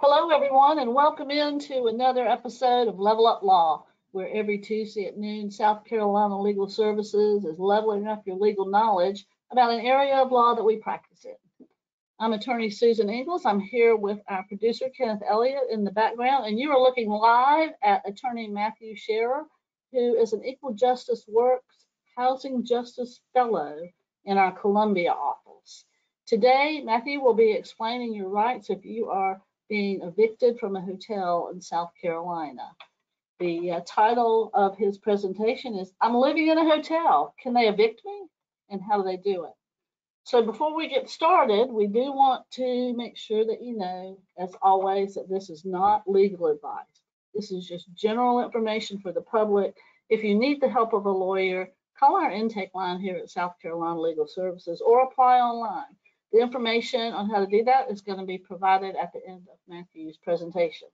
Hello, everyone, and welcome into another episode of Level Up Law, where every Tuesday at noon, South Carolina Legal Services is leveling up your legal knowledge about an area of law that we practice in. I'm attorney Susan Ingles. I'm here with our producer, Kenneth Elliott, in the background, and you are looking live at attorney Matthew Scherer, who is an Equal Justice Works Housing Justice Fellow in our Columbia office. Today, Matthew will be explaining your rights if you are being evicted from a hotel in South Carolina. The title of his presentation is, I'm living in a hotel. Can they evict me? And how do they do it? So before we get started, we do want to make sure that you know, as always, that this is not legal advice. This is just general information for the public. If you need the help of a lawyer, call our intake line here at South Carolina Legal Services or apply online. The information on how to do that is going to be provided at the end of Matthew's presentation.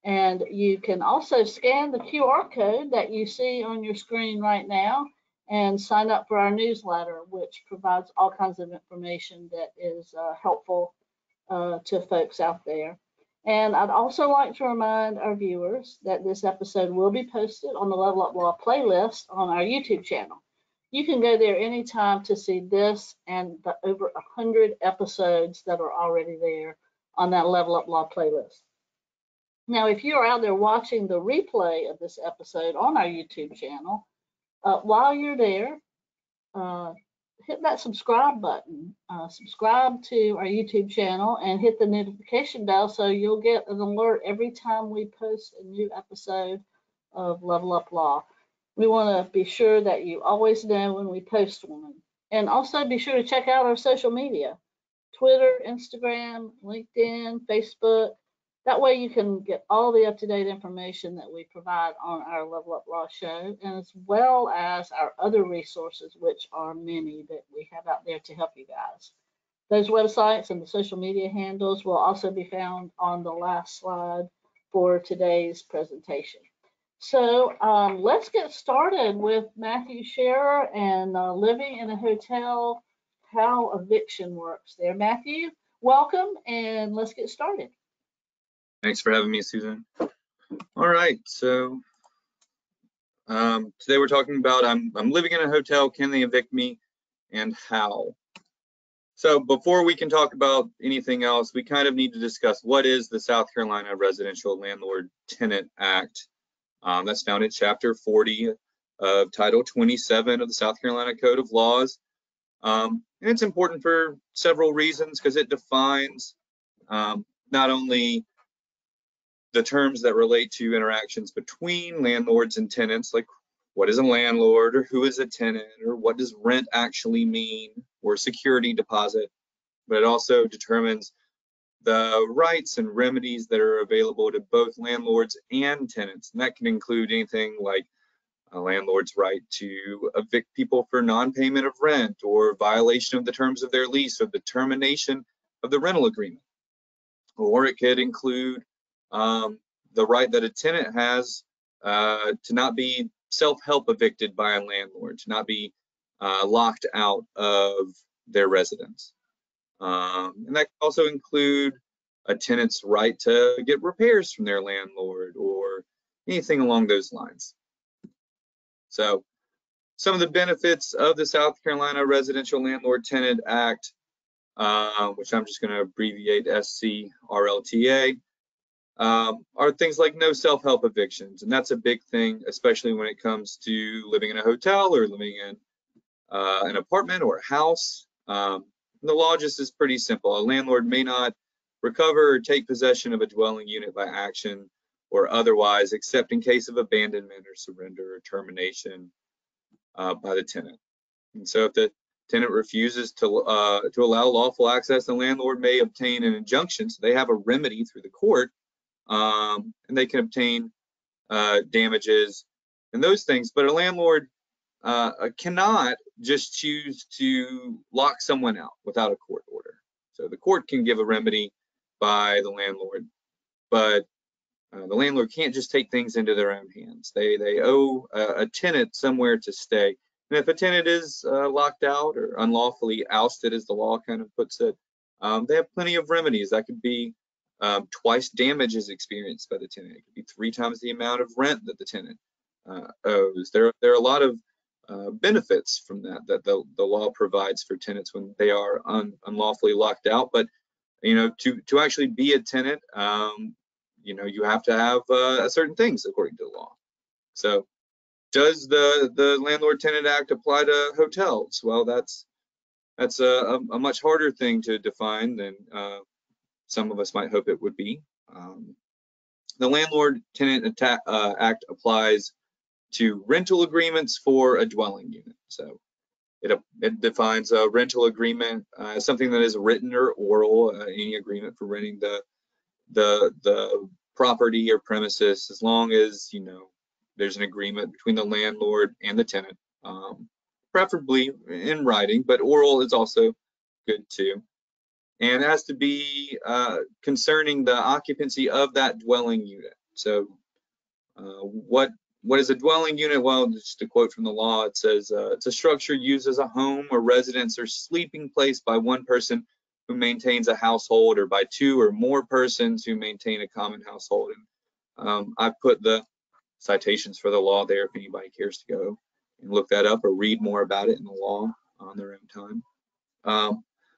And you can also scan the QR code that you see on your screen right now and sign up for our newsletter, which provides all kinds of information that is helpful to folks out there. And I'd also like to remind our viewers that this episode will be posted on the Level Up Law playlist on our YouTube channel. You can go there anytime to see this and the over 100 episodes that are already there on that Level Up Law playlist. Now, if you are out there watching the replay of this episode on our YouTube channel, while you're there, hit that subscribe button. Subscribe to our YouTube channel and hit the notification bell so you'll get an alert every time we post a new episode of Level Up Law. We want to be sure that you always know when we post one. And also be sure to check out our social media, Twitter, Instagram, LinkedIn, Facebook. That way you can get all the up-to-date information that we provide on our Level Up Law show, and as well as our other resources, which are many that we have out there to help you guys. Those websites and the social media handles will also be found on the last slide for today's presentation. So let's get started with Matthew Scherer and living in a hotel, how eviction works there. Matthew, welcome, and let's get started. Thanks for having me, Susan. All right, so today we're talking about I'm living in a hotel, can they evict me, and how? So before we can talk about anything else, we kind of need to discuss what is the South Carolina Residential Landlord Tenant Act. That's found in Chapter 40 of Title 27 of the South Carolina Code of Laws. And it's important for several reasons because it defines not only the terms that relate to interactions between landlords and tenants, like what is a landlord or who is a tenant or what does rent actually mean or security deposit, but it also determines the rights and remedies that are available to both landlords and tenants. And that can include anything like a landlord's right to evict people for non-payment of rent or violation of the terms of their lease or the termination of the rental agreement. Or it could include the right that a tenant has to not be self-help evicted by a landlord, to not be locked out of their residence. And that can also include a tenant's right to get repairs from their landlord or anything along those lines. So some of the benefits of the South Carolina Residential Landlord Tenant Act, which I'm just going to abbreviate SCRLTA, are things like no self-help evictions. And that's a big thing, especially when it comes to living in a hotel or living in an apartment or a house. The law just is pretty simple. A landlord may not recover or take possession of a dwelling unit by action or otherwise, except in case of abandonment or surrender or termination by the tenant. And so if the tenant refuses to allow lawful access, the landlord may obtain an injunction. So they have a remedy through the court, and they can obtain damages and those things. But a landlord cannot just choose to lock someone out without a court order. So the court can give a remedy by the landlord, but the landlord can't just take things into their own hands. They owe a tenant somewhere to stay. And if a tenant is locked out or unlawfully ousted, as the law kind of puts it, they have plenty of remedies. That could be Twice damage is experienced by the tenant. It could be 3 times the amount of rent that the tenant owes. There are a lot of benefits from that the law provides for tenants when they are unlawfully locked out. But to actually be a tenant, you have to have certain things according to the law. So does the Landlord Tenant Act apply to hotels? Well, that's a much harder thing to define than some of us might hope it would be. The Landlord Tenant Act applies to rental agreements for a dwelling unit. So it defines a rental agreement as something that is written or oral, any agreement for renting the property or premises, as long as there's an agreement between the landlord and the tenant, preferably in writing, but oral is also good too. And it has to be concerning the occupancy of that dwelling unit. So what is a dwelling unit? Well, just a quote from the law, it says, it's a structure used as a home or residence or sleeping place by one person who maintains a household, or by 2 or more persons who maintain a common household. And I've put the citations for the law there if anybody cares to go and look that up or read more about it in the law on their own time.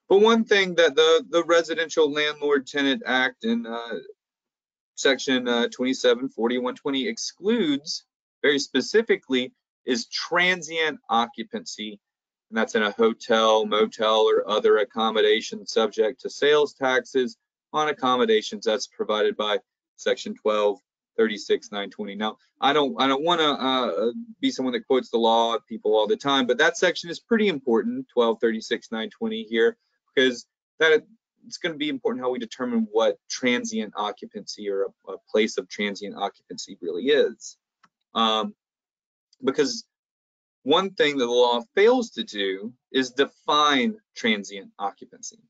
But one thing that the Residential Landlord Tenant Act in Section 274120 excludes very specifically is transient occupancy, and that's in a hotel, motel, or other accommodation subject to sales taxes on accommodations that's provided by Section 1236(920). Now, I don't want to be someone that quotes the law at people all the time, but that section is pretty important, 1236(920 here, because it's going to be important how we determine what transient occupancy or a place of transient occupancy really is. Because one thing that the law fails to do is define transient occupancy.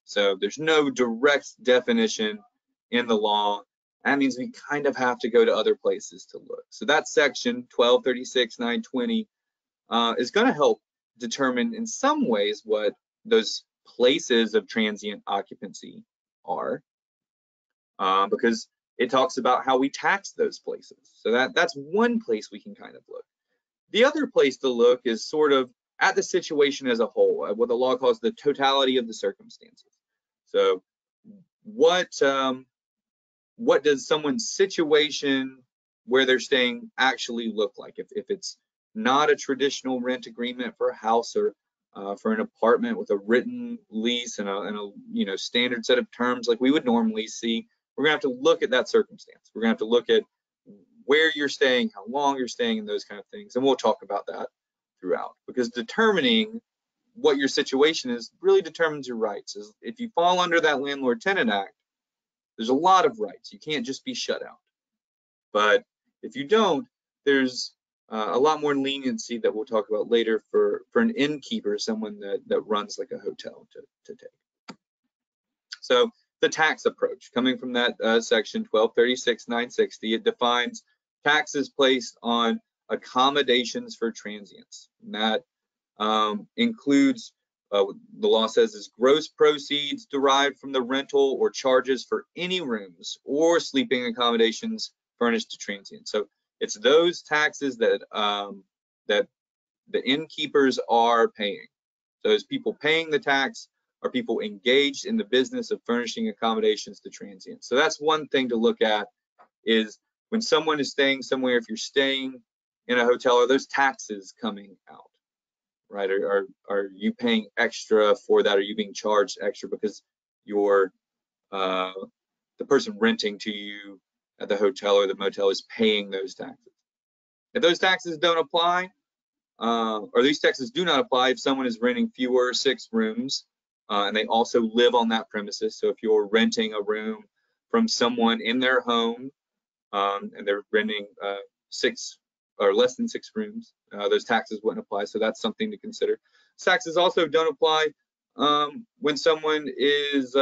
So there's no direct definition in the law. That means we kind of have to go to other places to look. So that section 1236(920 is going to help determine in some ways what those places of transient occupancy are, because it talks about how we tax those places. So that's one place we can kind of look. The other place to look is sort of at the situation as a whole, what the law calls the totality of the circumstances. So what does someone's situation where they're staying actually look like? If it's not a traditional rent agreement for a house or for an apartment with a written lease and a standard set of terms like we would normally see, we're gonna have to look at that circumstance. We're gonna have to look at where you're staying, how long you're staying, and those kind of things. And we'll talk about that throughout, because determining what your situation is really determines your rights. If you fall under that Landlord Tenant Act, there's a lot of rights. You can't just be shut out. But if you don't, there's a lot more leniency that we'll talk about later for an innkeeper, someone that runs like a hotel to take. So the tax approach, coming from that section 1236(960, it defines taxes placed on accommodations for transients. And that includes, the law says, is gross proceeds derived from the rental or charges for any rooms or sleeping accommodations furnished to transients. So it's those taxes that the innkeepers are paying. So those people paying the tax are people engaged in the business of furnishing accommodations to transients. So that's one thing to look at, is when someone is staying somewhere, if you're staying in a hotel, are those taxes coming out, right? Are you paying extra for that? Are you being charged extra because you're the person renting to you at the hotel or the motel is paying those taxes? If those taxes don't apply, or these taxes do not apply if someone is renting fewer 6 rooms and they also live on that premises. So if you're renting a room from someone in their home and they're renting 6 or less than 6 rooms, those taxes wouldn't apply. So that's something to consider. Taxes also don't apply when someone is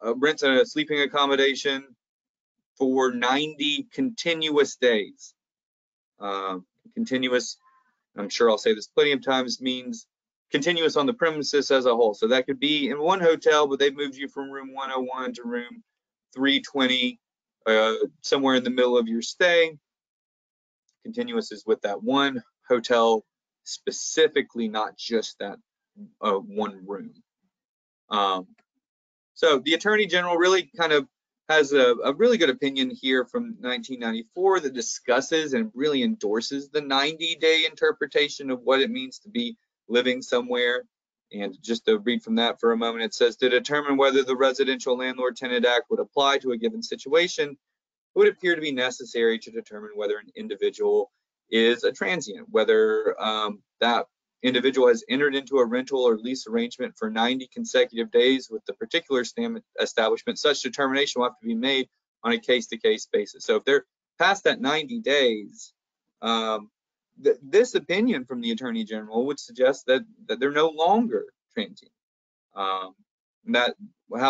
rents a sleeping accommodation for 90 continuous days. Continuous, I'm sure I'll say this plenty of times, means continuous on the premises as a whole. So that could be in one hotel, but they've moved you from room 101 to room 320, somewhere in the middle of your stay. Continuous is with that one hotel specifically, not just that one room. So the Attorney General really kind of has a really good opinion here from 1994 that discusses and really endorses the 90-day interpretation of what it means to be living somewhere. And just to read from that for a moment, it says, to determine whether the Residential Landlord Tenant Act would apply to a given situation, it would appear to be necessary to determine whether an individual is a transient, whether that individual has entered into a rental or lease arrangement for 90 consecutive days with the particular establishment. Such determination will have to be made on a case-to-case basis. So if they're past that 90 days, this opinion from the Attorney General would suggest that they're no longer transient. How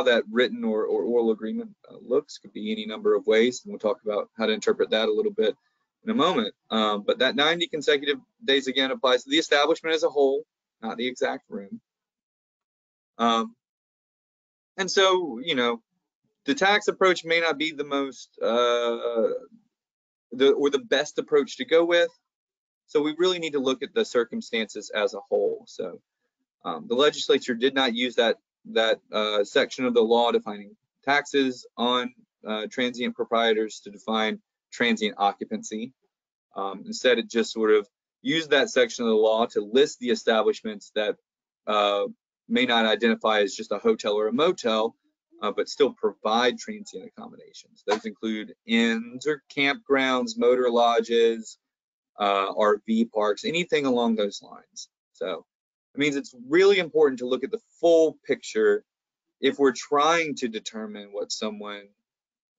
that written or oral agreement looks could be any number of ways, and we'll talk about how to interpret that a little bit in a moment. But that 90 consecutive days again applies to the establishment as a whole, not the exact room. And so, you know, the tax approach may not be the most the best approach to go with. So we really need to look at the circumstances as a whole. So the legislature did not use that section of the law defining taxes on transient proprietors to define transient occupancy. Instead, it just sort of used that section of the law to list the establishments that may not identify as just a hotel or a motel, but still provide transient accommodations. Those include inns or campgrounds, motor lodges, RV parks, anything along those lines. So it means it's really important to look at the full picture if we're trying to determine what someone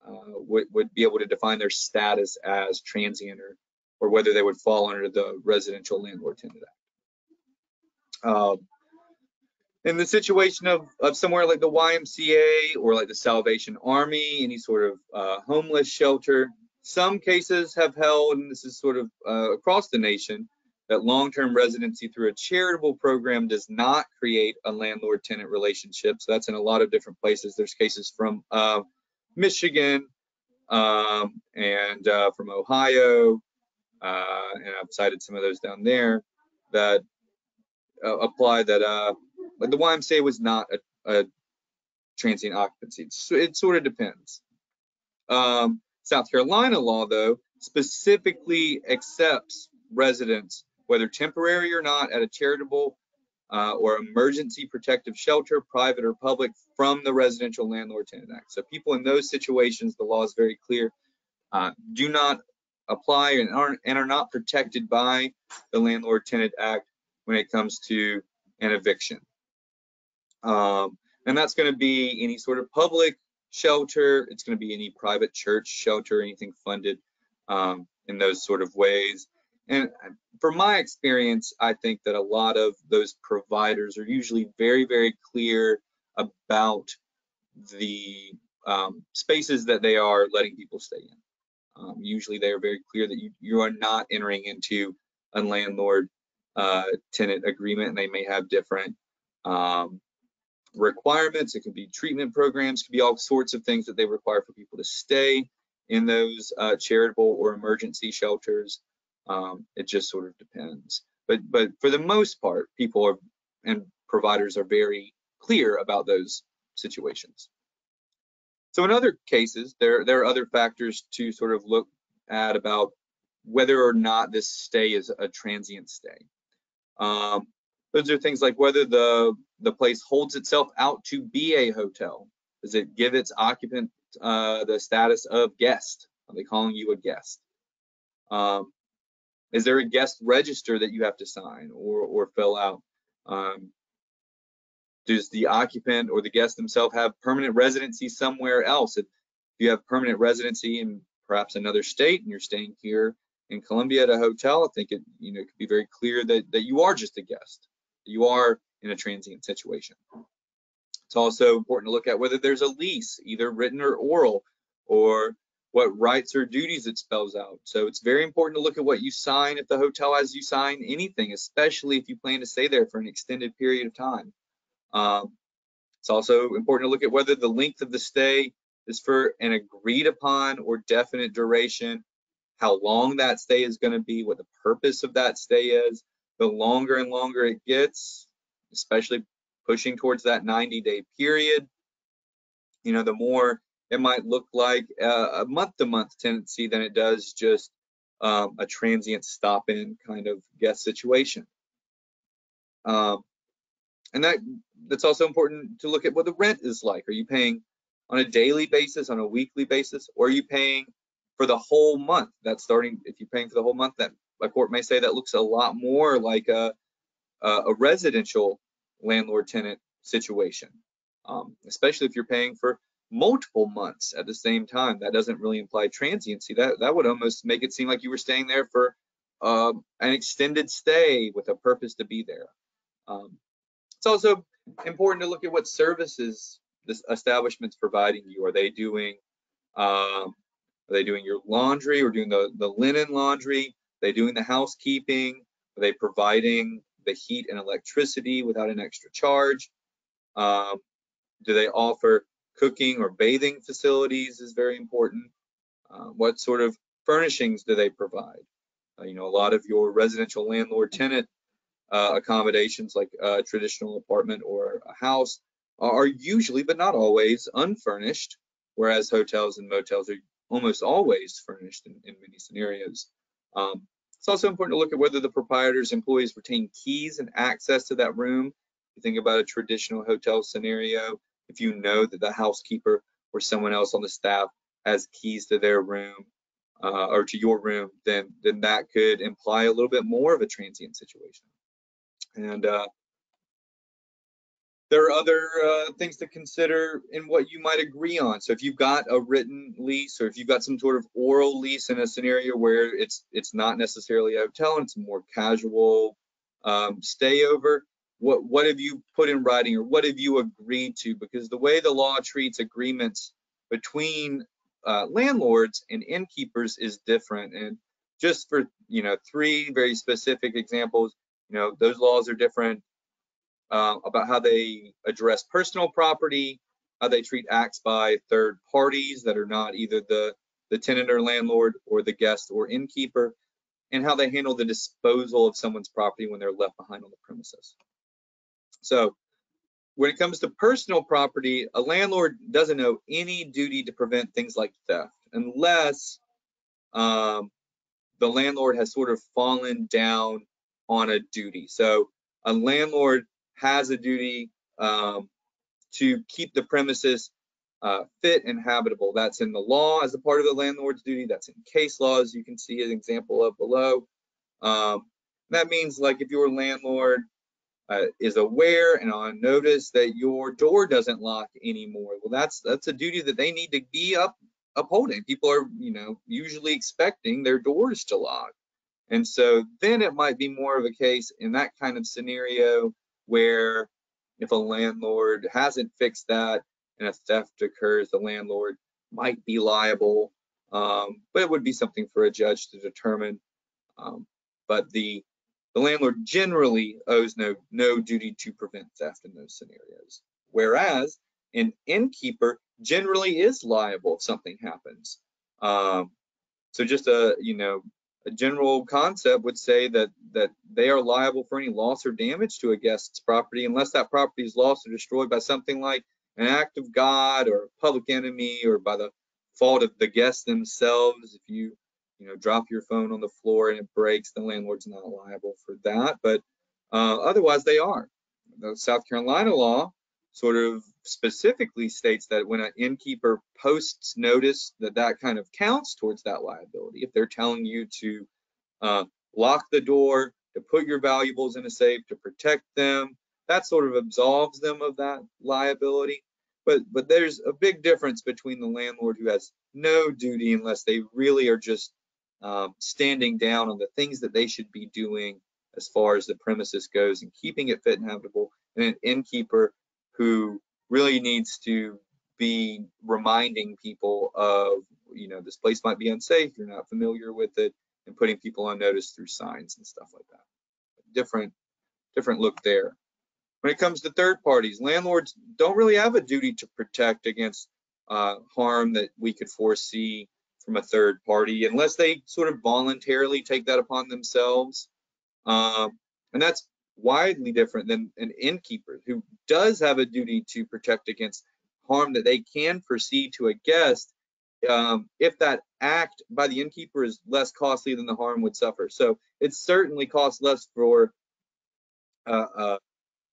would be able to define their status as transient, or whether they would fall under the Residential Landlord Tenant Act. In the situation of somewhere like the YMCA or like the Salvation Army, any sort of homeless shelter, some cases have held, and this is sort of across the nation, that long-term residency through a charitable program does not create a landlord-tenant relationship. So that's in a lot of different places. There's cases from Michigan and from Ohio, and I've cited some of those down there that apply that, but the YMCA was not a transient occupancy. It sort of depends. South Carolina law, though, specifically accepts residents, whether temporary or not, at a charitable or emergency protective shelter, private or public, from the Residential Landlord Tenant Act. So people in those situations, the law is very clear, do not apply and are not protected by the Landlord Tenant Act when it comes to an eviction. And that's going to be any sort of public shelter. It's going to be any private church shelter, anything funded in those sort of ways. And from my experience, I think that a lot of those providers are usually very, very clear about the spaces that they are letting people stay in. Usually they are very clear that you are not entering into a landlord tenant agreement, and they may have different requirements. It could be treatment programs, could be all sorts of things that they require for people to stay in those charitable or emergency shelters. It just sort of depends. But for the most part, people and providers are very clear about those situations. So in other cases, there are other factors to sort of look at about whether or not this stay is a transient stay. Those are things like whether the place holds itself out to be a hotel. Does it give its occupant the status of guest? Are they calling you a guest? Is there a guest register that you have to sign or fill out? Does the occupant or the guest themselves have permanent residency somewhere else? If you have permanent residency in perhaps another state and you're staying here in Columbia at a hotel, I think it could be very clear that you are just a guest. You are in a transient situation. It's also important to look at whether there's a lease, either written or oral, or what rights or duties it spells out. So it's very important to look at what you sign if the hotel has you sign anything, especially if you plan to stay there for an extended period of time. It's also important to look at whether the length of the stay is for an agreed upon or definite duration, how long that stay is going to be, what the purpose of that stay is. The longer and longer it gets, especially pushing towards that 90-day period, the more it might look like a month-to-month tenancy than it does just a transient stop-in kind of guest situation. And that's also important to look at what the rent is like. Are you paying on a daily basis, on a weekly basis, or are you paying for the whole month? That's starting, if you're paying for the whole month, that a court may say that looks a lot more like a residential landlord-tenant situation, especially if you're paying for multiple months at the same time. That doesn't really imply transiency. That would almost make it seem like you were staying there for an extended stay with a purpose to be there. It's also important to look at what services this establishment's providing you. Are they doing your laundry or doing the linen laundry? Are they doing the housekeeping? Are they providing the heat and electricity without an extra charge? Do they offer cooking or bathing facilities is very important. What sort of furnishings do they provide? A lot of your residential landlord tenant accommodations, like a traditional apartment or a house, are usually, but not always, unfurnished, whereas hotels and motels are almost always furnished in many scenarios. It's also important to look at whether the proprietor's employees retain keys and access to that room. If you think about a traditional hotel scenario, if you know that the housekeeper or someone else on the staff has keys to their room or to your room, then that could imply a little bit more of a transient situation. And there are other things to consider in what you might agree on. So if you've got a written lease, or if you've got some sort of oral lease in a scenario where it's not necessarily a hotel and it's a more casual stay over, what have you put in writing, or what have you agreed to? Because the way the law treats agreements between landlords and innkeepers is different. And just for 3 very specific examples, those laws are different about how they address personal property, how they treat acts by third parties that are not either the tenant or landlord or the guest or innkeeper, and how they handle the disposal of someone's property when they're left behind on the premises. So when it comes to personal property, a landlord doesn't owe any duty to prevent things like theft unless the landlord has sort of fallen down on a duty. So a landlord has a duty to keep the premises fit and habitable. That's in the law as a part of the landlord's duty. That's in case law, as you can see an example of below. That means, like, if your landlord is aware and on notice that your door doesn't lock anymore, well, that's a duty that they need to be upholding. People are, usually expecting their doors to lock. And so then it might be more of a case in that kind of scenario where if a landlord hasn't fixed that and a theft occurs, the landlord might be liable, but it would be something for a judge to determine. But the landlord generally owes no duty to prevent theft in those scenarios, whereas an innkeeper generally is liable if something happens. So just a general concept would say that they are liable for any loss or damage to a guest's property unless that property is lost or destroyed by something like an act of God or a public enemy, or by the fault of the guests themselves. If you drop your phone on the floor and it breaks, the landlord's not liable for that, but otherwise they are. The South Carolina law sort of specifically states that when an innkeeper posts notice, that kind of counts towards that liability. If they're telling you to lock the door, to put your valuables in a safe, to protect them, that sort of absolves them of that liability. But there's a big difference between the landlord who has no duty unless they really are just standing down on the things that they should be doing as far as the premises goes and keeping it fit and habitable, and an innkeeper who really needs to be reminding people of this place might be unsafe, you're not familiar with it, and putting people on notice through signs and stuff like that. Different look there. When it comes to third parties, landlords don't really have a duty to protect against harm that we could foresee from a third party unless they sort of voluntarily take that upon themselves. And that's widely different than an innkeeper who does have a duty to protect against harm that they can foresee to a guest if that act by the innkeeper is less costly than the harm would suffer. So it certainly costs less for a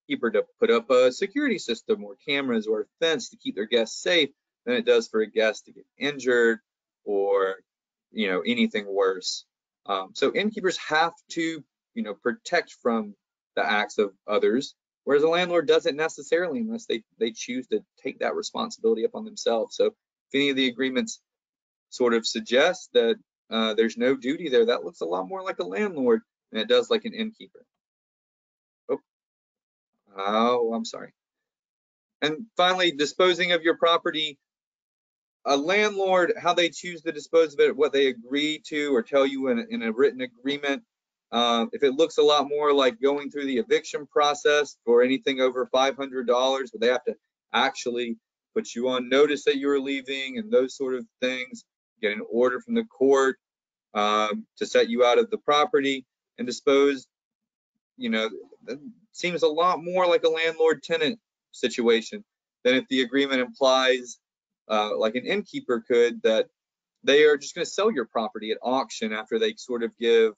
keeper to put up a security system or cameras or a fence to keep their guests safe than it does for a guest to get injured or anything worse. So innkeepers have to protect from the acts of others, whereas a landlord doesn't necessarily unless they choose to take that responsibility upon themselves. So if any of the agreements sort of suggest that there's no duty there, that looks a lot more like a landlord than it does like an innkeeper. Oh, I'm sorry. And finally, disposing of your property. A landlord, how they choose to dispose of it, what they agree to or tell you in a written agreement. If it looks a lot more like going through the eviction process for anything over $500, where they have to actually put you on notice that you're leaving and those sort of things, get an order from the court to set you out of the property and dispose, that seems a lot more like a landlord-tenant situation than if the agreement implies, like an innkeeper could, that they are just going to sell your property at auction after they sort of give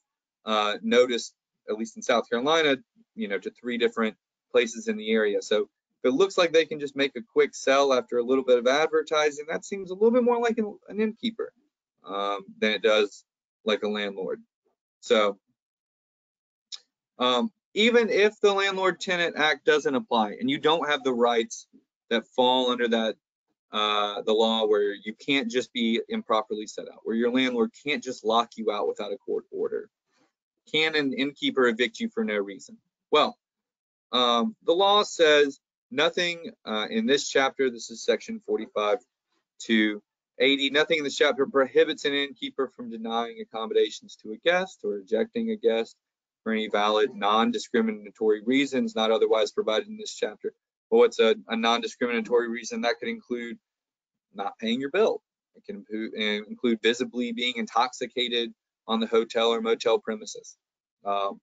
notice, at least in South Carolina, to 3 different places in the area. So if it looks like they can just make a quick sell after a little bit of advertising, that seems a little bit more like an innkeeper than it does like a landlord. So even if the Landlord Tenant Act doesn't apply and you don't have the rights that fall under that the law, where you can't just be improperly set out, where your landlord can't just lock you out without a court order, can an innkeeper evict you for no reason? Well, the law says nothing in this chapter, this is section 45 to 80, nothing in this chapter prohibits an innkeeper from denying accommodations to a guest or ejecting a guest for any valid non-discriminatory reasons not otherwise provided in this chapter. Well, what's a non-discriminatory reason? That could include not paying your bill. It can include visibly being intoxicated on the hotel or motel premises. And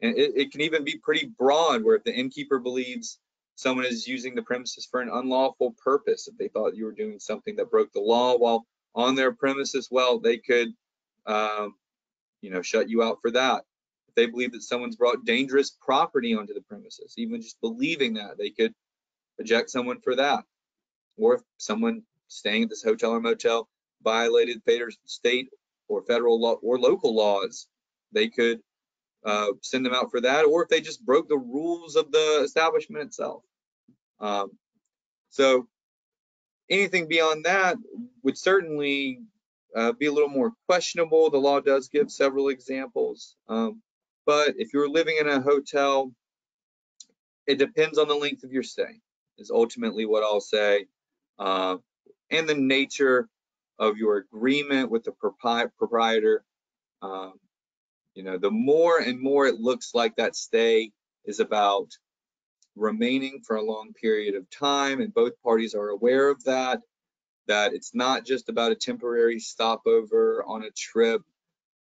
it can even be pretty broad, where if the innkeeper believes someone is using the premises for an unlawful purpose, if they thought you were doing something that broke the law while on their premises, well, they could shut you out for that. If they believe that someone's brought dangerous property onto the premises, even just believing that, they could eject someone for that. Or if someone staying at this hotel or motel violated state or federal law or local laws, they could send them out for that. Or if they just broke the rules of the establishment itself. So anything beyond that would certainly be a little more questionable. The law does give several examples. But if you're living in a hotel, it depends on the length of your stay, is ultimately what I'll say, and the nature of your agreement with the proprietor. The more and more it looks like that stay is about remaining for a long period of time, and both parties are aware of that it's not just about a temporary stopover on a trip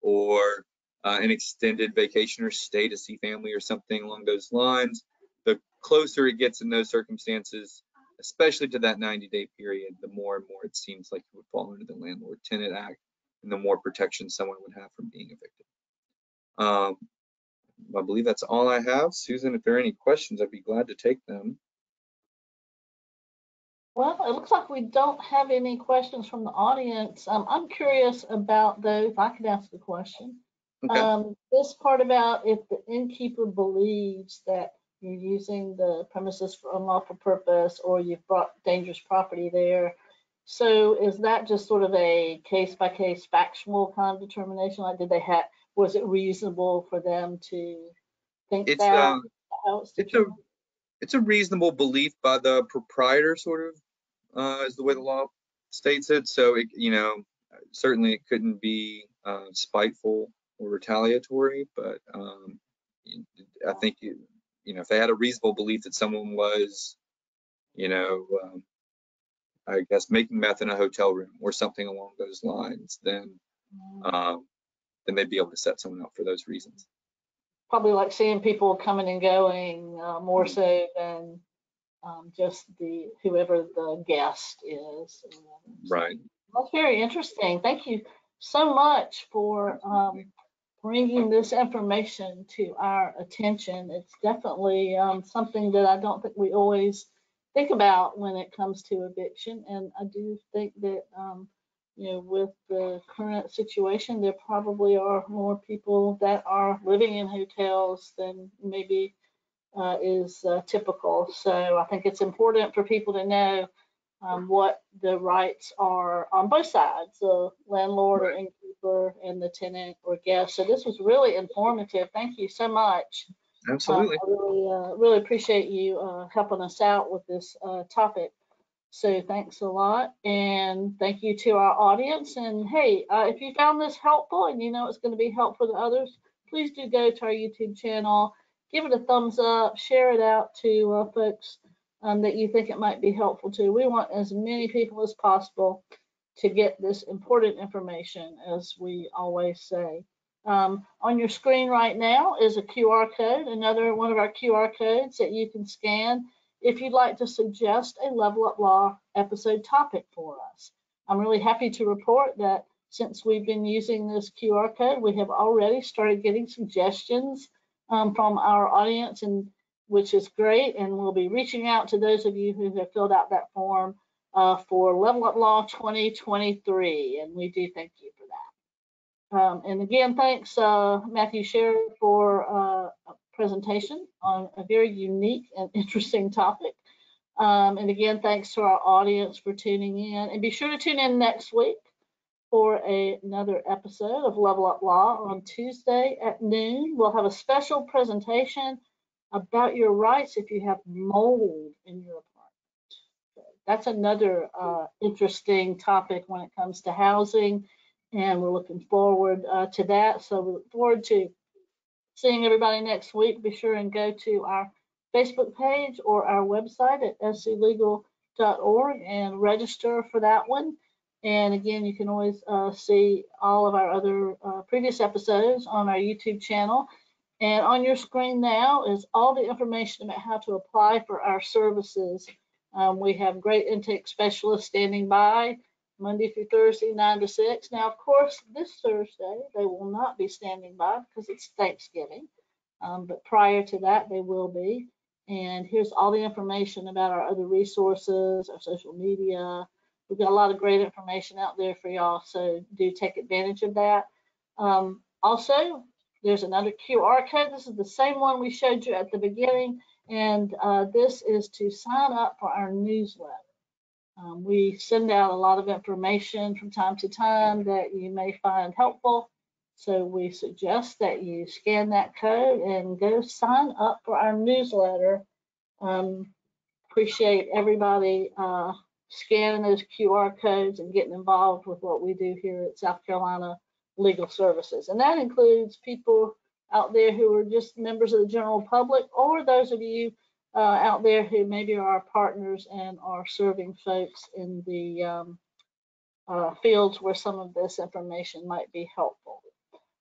or an extended vacation or stay to see family or something along those lines. The closer it gets in those circumstances, especially to that 90-day period, the more and more it seems like it would fall under the Landlord Tenant Act, and the more protection someone would have from being evicted. I believe that's all I have. Susan, if there are any questions, I'd be glad to take them. Well, it looks like we don't have any questions from the audience. I'm curious about, though, if I could ask a question. Okay. This part about if the innkeeper believes that you're using the premises for unlawful purpose or you've brought dangerous property there. So is that just sort of a case-by-case factual kind of determination? Like, was it reasonable for them to think It's that? How it's a reasonable belief by the proprietor, sort of, is the way the law states it. So certainly it couldn't be spiteful or retaliatory, but I think if they had a reasonable belief that someone was, I guess making meth in a hotel room or something along those lines, then they'd be able to set someone up for those reasons. Probably like seeing people coming and going more so than just whoever the guest is. Right. That's very interesting. Thank you so much for bringing this information to our attention. It's definitely something that I don't think we always think about when it comes to eviction. And I do think that, with the current situation, there probably are more people that are living in hotels than maybe is typical. So I think it's important for people to know what the rights are on both sides, the landlord or innkeeper and the tenant or guest. So this was really informative. Thank you so much. Absolutely. I really appreciate you helping us out with this topic. So thanks a lot, and thank you to our audience. And hey, if you found this helpful and you know it's going to be helpful to others, please do go to our YouTube channel, give it a thumbs up, share it out to folks that you think it might be helpful to. We want as many people as possible to get this important information, as we always say. On your screen right now is a QR code, another one of our QR codes that you can scan if you'd like to suggest a Level Up Law episode topic for us. I'm really happy to report that since we've been using this QR code, we have already started getting suggestions from our audience, and which is great, and we'll be reaching out to those of you who have filled out that form for Level Up Law 2023, and we do thank you for that. And again, thanks Matthew Sherry for a presentation on a very unique and interesting topic. And again, thanks to our audience for tuning in, and be sure to tune in next week for another episode of Level Up Law on Tuesday at noon. We'll have a special presentation about your rights if you have mold in your apartment. That's another interesting topic when it comes to housing, and we're looking forward to that. So we look forward to seeing everybody next week. Be sure and go to our Facebook page or our website at sclegal.org and register for that one. And again, you can always see all of our other previous episodes on our YouTube channel. And on your screen now is all the information about how to apply for our services. We have great intake specialists standing by Monday through Thursday, 9 to 6. Now, of course, this Thursday, they will not be standing by because it's Thanksgiving. But prior to that, they will be. And here's all the information about our other resources, our social media. We've got a lot of great information out there for y'all, so do take advantage of that. Also, there's another QR code. This is the same one we showed you at the beginning, and this is to sign up for our newsletter. We send out a lot of information from time to time that you may find helpful, so we suggest that you scan that code and go sign up for our newsletter. Appreciate everybody scanning those QR codes and getting involved with what we do here at South Carolina Legal Services. And that includes people out there who are just members of the general public, or those of you out there who maybe are our partners and are serving folks in the fields where some of this information might be helpful.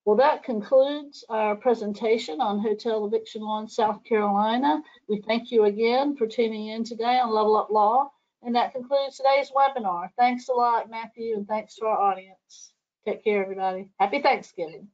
Well, that concludes our presentation on hotel eviction law in South Carolina. We thank you again for tuning in today on Level Up Law. And that concludes today's webinar. Thanks a lot, Matthew, and thanks to our audience. Take care, everybody. Happy Thanksgiving.